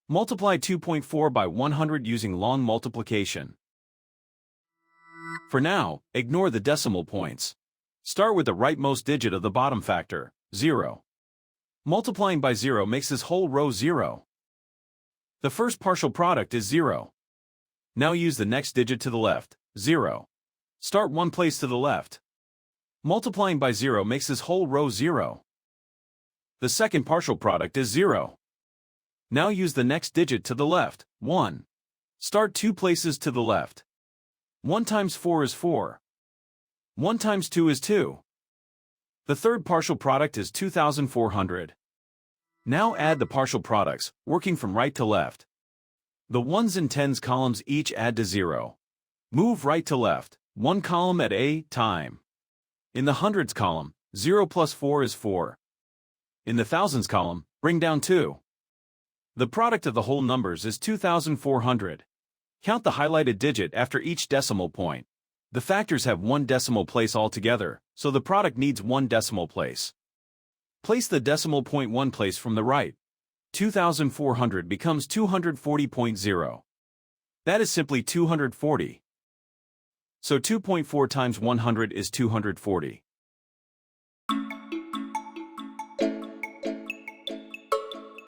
Multiply 2.4 by 100 using long multiplication. For now, ignore the decimal points. Start with the rightmost digit of the bottom factor, 0. Multiplying by 0 makes this whole row 0. The first partial product is 0. Now use the next digit to the left, 0. Start one place to the left. Multiplying by 0 makes this whole row 0. The second partial product is 0. Now use the next digit to the left, 1. Start two places to the left. 1 times 4 is 4. 1 times 2 is 2. The third partial product is 2,400. Now add the partial products, working from right to left. The ones and tens columns each add to 0. Move right to left, one column at a time. In the hundreds column, 0 plus 4 is 4. In the thousands column, bring down 2. The product of the whole numbers is 2,400. Count the highlighted digit after each decimal point. The factors have one decimal place altogether, so the product needs one decimal place. Place the decimal point one place from the right. 2,400 becomes 240.0. That is simply 240. So 2.4 times 100 is 240.